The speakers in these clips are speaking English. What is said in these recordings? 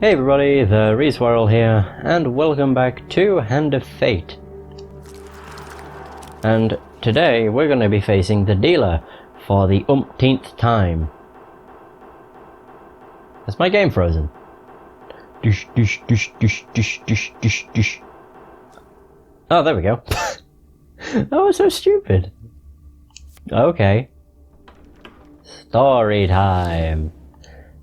Hey everybody, the Reswirl here, and welcome back to Hand of Fate. And today we're going to be facing the dealer for the umpteenth time. Is my game frozen? Dish, dish, dish, dish, dish, dish, dish, dish. Oh, there we go. That was so stupid. Okay. Story time.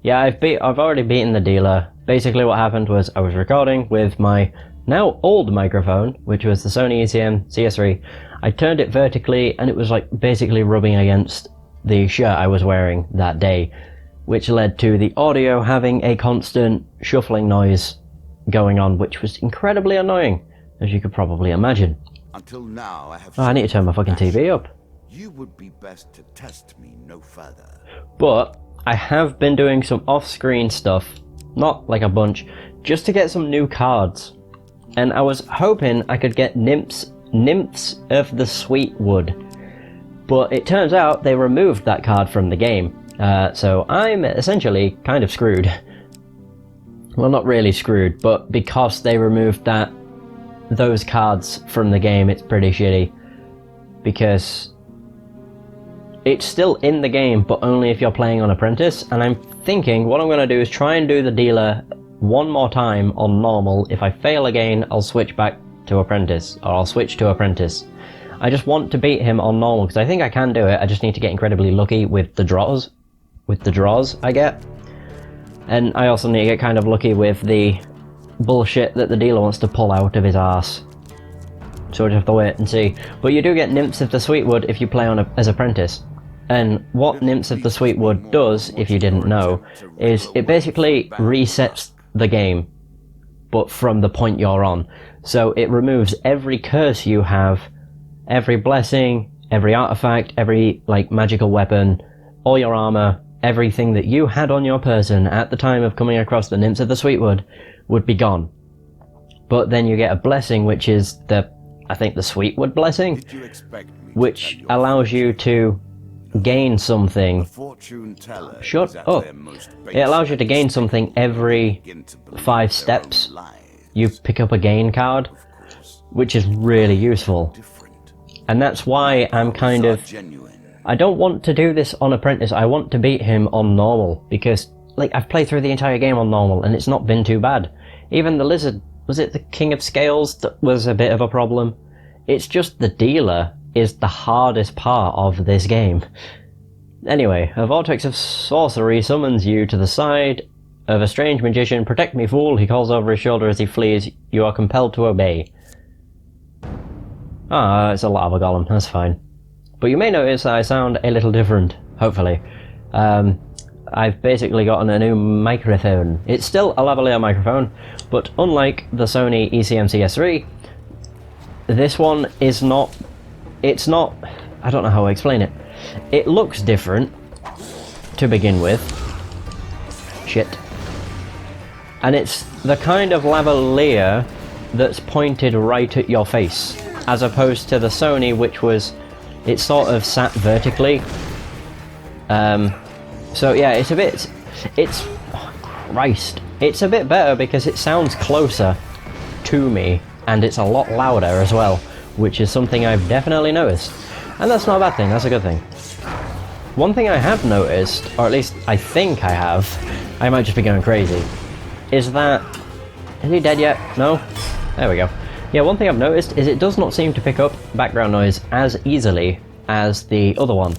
Yeah, I've already beaten the dealer. Basically what happened was I was recording with my now old microphone, which was the Sony ECM CS3. I turned it vertically and it was like basically rubbing against the shirt I was wearing that day, which led to the audio having a constant shuffling noise going on, which was incredibly annoying, as you could probably imagine. Until now, I need to turn my fucking TV up. You would be best to test me no further. But I have been doing some off-screen stuff, not like a bunch, just to get some new cards. And I was hoping I could get Nymphs of the Sweetwood. But it turns out they removed that card from the game. So I'm essentially kind of screwed. Well, not really screwed, but because they removed those cards from the game, it's pretty shitty. Because it's still in the game, but only if you're playing on Apprentice, and I'm thinking what I'm going to do is try and do the dealer one more time on normal. If I fail again, I'll switch back to Apprentice, or I'll switch to Apprentice. I just want to beat him on normal, because I think I can do it. I just need to get incredibly lucky with the draws I get. And I also need to get kind of lucky with the bullshit that the dealer wants to pull out of his arse. So we'll just have to wait and see. But you do get Nymphs of the Sweetwood if you play on as Apprentice. And what Nymphs of the Sweetwood does, if you didn't know, is it basically resets the game, but from the point you're on. So it removes every curse you have, every blessing, every artifact, every magical weapon, all your armor, everything that you had on your person at the time of coming across the Nymphs of the Sweetwood would be gone. But then you get a blessing, which is the Sweetwood blessing, which allows you to gain something. Shut up. It allows you to gain something every 5 steps. You pick up a gain card, which is really useful. And that's why I'm kind of... I don't want to do this on Apprentice, I want to beat him on normal, because I've played through the entire game on normal and it's not been too bad. Even the lizard, was it the King of Scales that was a bit of a problem? It's just the dealer is the hardest part of this game. Anyway, a vortex of sorcery summons you to the side of a strange magician. Protect me, fool, he calls over his shoulder as he flees. You are compelled to obey. Ah, it's a lava golem, that's fine. But you may notice that I sound a little different, hopefully. I've basically gotten a new microphone. It's still a lavalier microphone, but unlike the Sony ECM CS3, this one is not... It's not... I don't know how to explain it. It looks different, to begin with. Shit. And it's the kind of lavalier that's pointed right at your face, as opposed to the Sony, which was... It sort of sat vertically. So yeah, it's a bit... It's... Oh, Christ. It's a bit better because it sounds closer to me, and it's a lot louder as well, which is something I've definitely noticed. And that's not a bad thing, that's a good thing. One thing I have noticed, or at least I think I have, I might just be going crazy, is that... Is he dead yet? No? There we go. Yeah, one thing I've noticed is it does not seem to pick up background noise as easily as the other one.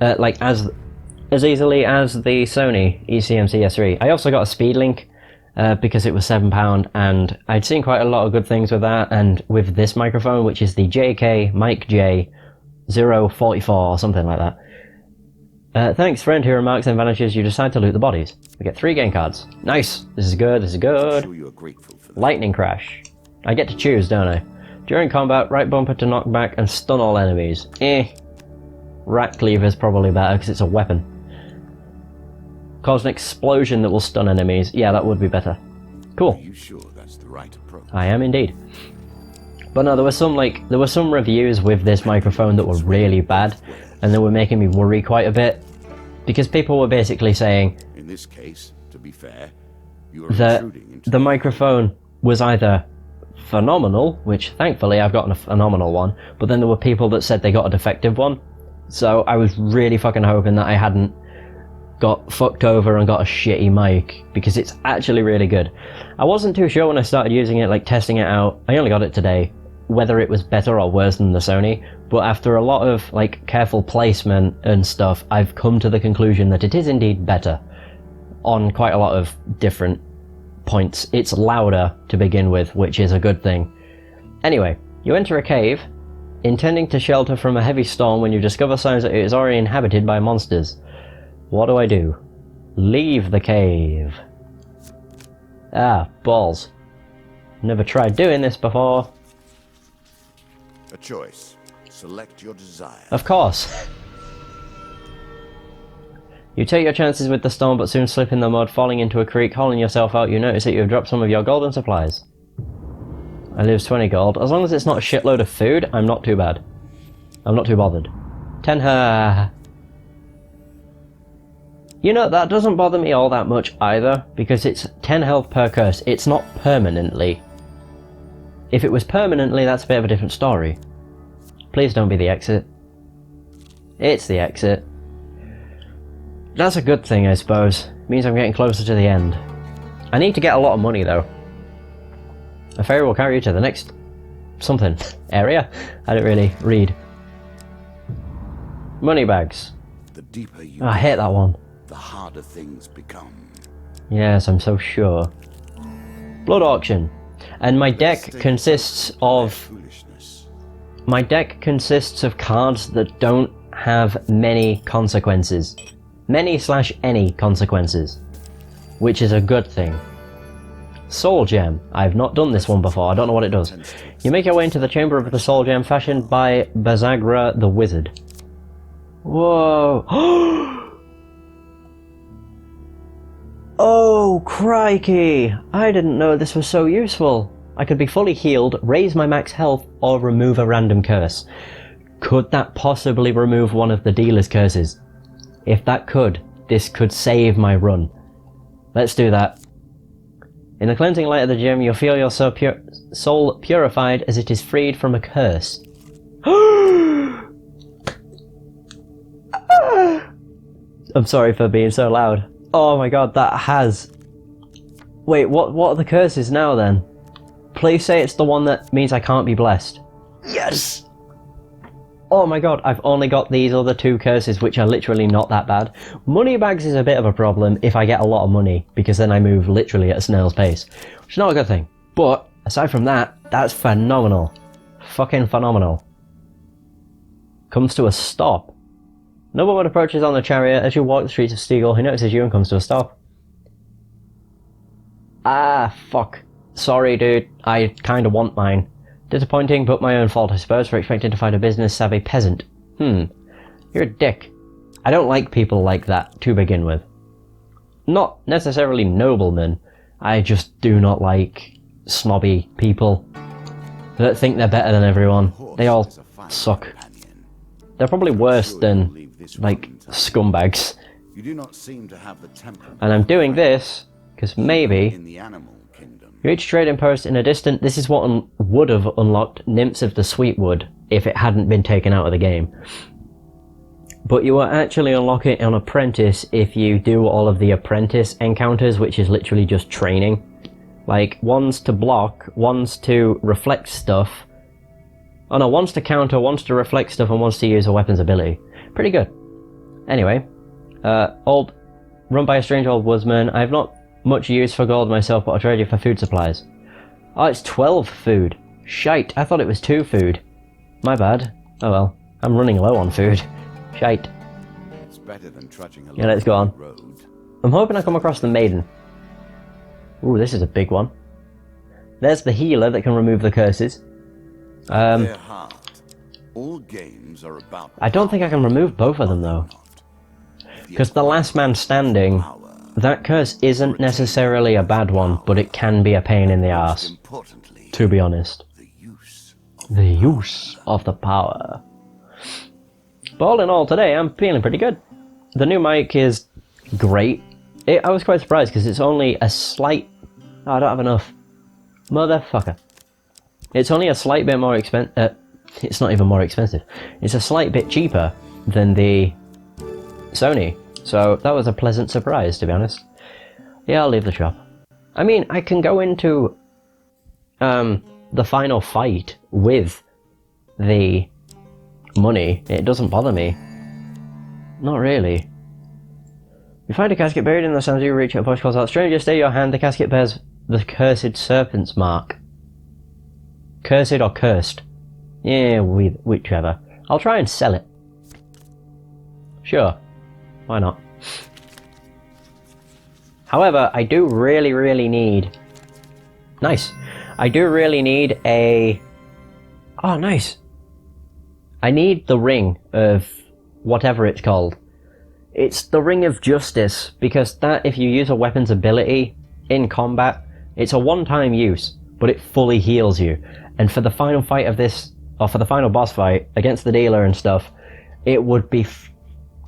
As easily as the Sony ECM CS3. I also got a speed link because it was £7, and I'd seen quite a lot of good things with that, and with this microphone, which is the JK Mic J 044 or something like that. Thanks, friend who remarks and vanishes. You decide to loot the bodies. We get 3 game cards. Nice. This is good. This is good. Lightning Crash. I get to choose, don't I? During combat, right bumper to knock back and stun all enemies. Rat Cleaver is probably better because it's a weapon. Cause an explosion that will stun enemies. Yeah, that would be better. Cool. Are you sure that's the right approach? I am indeed. But no, there were some reviews with this microphone that were really bad, and they were making me worry quite a bit, because people were basically saying, in this case, to be fair, You are that intruding into the microphone was either phenomenal, which thankfully I've gotten a phenomenal one, but then there were people that said they got a defective one. So I was really fucking hoping that I hadn't got fucked over and got a shitty mic, because it's actually really good. I wasn't too sure when I started using it, like testing it out, I only got it today, whether it was better or worse than the Sony, but after a lot of like careful placement and stuff, I've come to the conclusion that it is indeed better on quite a lot of different points. It's louder to begin with, which is a good thing. Anyway, you enter a cave, intending to shelter from a heavy storm when you discover signs that it is already inhabited by monsters. What do? Leave the cave. Ah, balls. Never tried doing this before. a choice. Select your desire. Of course. You take your chances with the storm, but soon slip in the mud, falling into a creek, hauling yourself out. You notice that you have dropped some of your golden supplies. I lose 20 gold. As long as it's not a shitload of food, I'm not too bad. I'm not too bothered. 10 ha. You know, that doesn't bother me all that much either, because it's 10 health per curse. It's not permanently. If it was permanently, that's a bit of a different story. Please don't be the exit. It's the exit. That's a good thing, I suppose. It means I'm getting closer to the end. I need to get a lot of money, though. A ferry will carry you to the next... something. area? I don't really read. Money bags. The deeper you Oh, I hate that one. the harder things become. Yes, I'm so sure. Blood auction. And my deck consists of... Foolishness. My deck consists of cards that don't have many consequences. Many/any consequences. Which is a good thing. Soul Gem. I've not done this one before, I don't know what it does. You make your way into the chamber of the Soul Gem fashioned by Bazagra the Wizard. Whoa! Oh, crikey! I didn't know this was so useful. I could be fully healed, raise my max health, or remove a random curse. Could that possibly remove one of the dealer's curses? If that could, this could save my run. Let's do that. In the cleansing light of the gem, you'll feel your soul purified as it is freed from a curse. I'm sorry for being so loud. Oh my god, that has... Wait, what are the curses now then? Please say it's the one that means I can't be blessed. Yes! Oh my god, I've only got these other two curses, which are literally not that bad. Money bags is a bit of a problem if I get a lot of money, because then I move literally at a snail's pace. Which is not a good thing. But, aside from that, that's phenomenal. Fucking phenomenal. Comes to a stop. Nobleman approaches on the chariot. As you walk the streets of Steagle, he notices you and comes to a stop. Ah, fuck. Sorry, dude. I kinda want mine. Disappointing, but my own fault, I suppose, for expecting to find a business-savvy peasant. You're a dick. I don't like people like that, to begin with. Not necessarily noblemen. I just do not like snobby people that think they're better than everyone. They all suck. They're probably worse than, like, scumbags. You do not seem to have the temperament. And I'm doing this, because maybe... in the animal kingdom. You reach trading post in a distant... This is what would have unlocked Nymphs of the Sweetwood if it hadn't been taken out of the game. But you will actually unlock it on Apprentice if you do all of the Apprentice encounters, which is literally just training. Like, one's to block, one's to reflect stuff. Oh no, one's to counter, one's to reflect stuff, and one's to use a weapon's ability. Pretty good. Anyway, run by a strange old woodsman. I have not much use for gold myself, but I'll trade you for food supplies. Oh, it's 12 food. Shite, I thought it was 2 food. My bad. Oh well, I'm running low on food. Shite. It's better than trudging along Yeah, let's go on. the road. I'm hoping I come across the maiden. Ooh, this is a big one. There's the healer that can remove the curses. Their heart. All games are about I don't think I can remove both of them though. Because the last man standing, that curse isn't necessarily a bad one, but it can be a pain in the arse, importantly, to be honest. the use. The use of the power. But all in all, today I'm feeling pretty good. The new mic is great. I was quite surprised because it's only a slight Oh, I don't have enough. Motherfucker. It's only a slight bit more expensive. It's not even more expensive. It's a slight bit cheaper than the Sony. So that was a pleasant surprise, to be honest. Yeah, I'll leave the shop. I mean, I can go into the final fight with the money. It doesn't bother me. Not really. You find a casket buried in the sand. You reach it. A voice calls out, "Stranger, stay your hand." The casket bears the cursed serpent's mark. Cursed or cursed? Yeah, whichever. I'll try and sell it. Sure. Why not? However, I do really need... Nice. I do really need a... Oh, nice. I need the ring of whatever it's called. It's the Ring of Justice, because that, if you use a weapon's ability in combat, it's a one-time use, but it fully heals you. And for the final fight of this, or for the final boss fight, against the dealer and stuff, it would be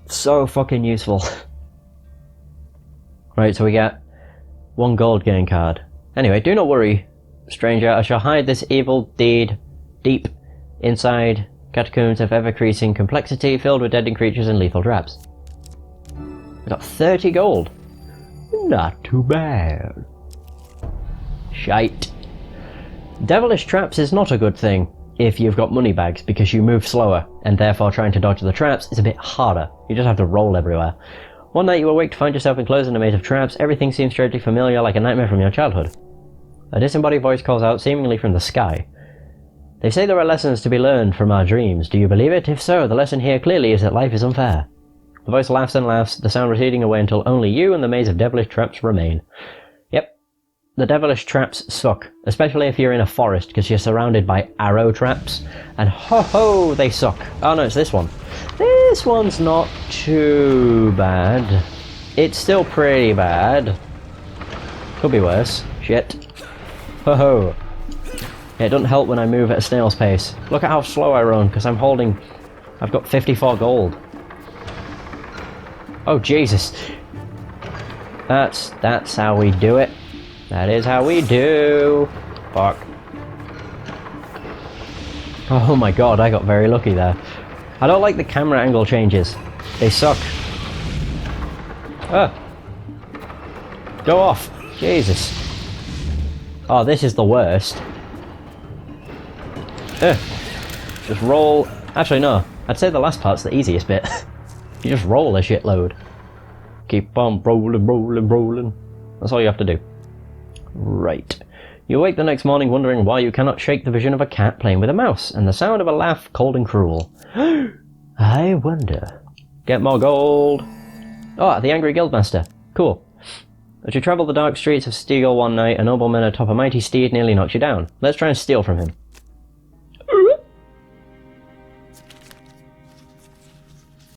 so fucking useful. Right, so we get 1 gold gain card. Anyway, do not worry, stranger, I shall hide this evil deed deep inside catacombs of ever-increasing complexity, filled with deadly creatures and lethal traps. We got 30 gold. Not too bad. Shite. Devilish traps is not a good thing if you've got money bags, because you move slower, and therefore trying to dodge the traps is a bit harder. You just have to roll everywhere. One night you awake to find yourself enclosed in a maze of traps. Everything seems strangely familiar, like a nightmare from your childhood. A disembodied voice calls out, seemingly from the sky. They say there are lessons to be learned from our dreams. Do you believe it? If so, the lesson here clearly is that life is unfair. The voice laughs and laughs, the sound receding away until only you and the maze of devilish traps remain. Yep. The devilish traps suck, especially if you're in a forest, because you're surrounded by arrow traps, and ho-ho, they suck. Oh no, it's this one. This one's not too bad. It's still pretty bad. Could be worse. Shit. Ho-ho. Yeah, it doesn't help when I move at a snail's pace. Look at how slow I run, because I'm holding... I've got 54 gold. Oh, Jesus. That's how we do it. That is how we do. Fuck. Oh my god, I got very lucky there. I don't like the camera angle changes. They suck. Go off. Jesus. Oh, this is the worst. Just roll. Actually, no. I'd say the last part's the easiest bit. You just roll a shitload. Keep on rolling. That's all you have to do. Right. You awake the next morning wondering why you cannot shake the vision of a cat playing with a mouse, and the sound of a laugh cold and cruel. I wonder. Get more gold. Oh, the Angry Guildmaster. Cool. As you travel the dark streets of Stegall one night, a nobleman atop a mighty steed nearly knocks you down. Let's try and steal from him.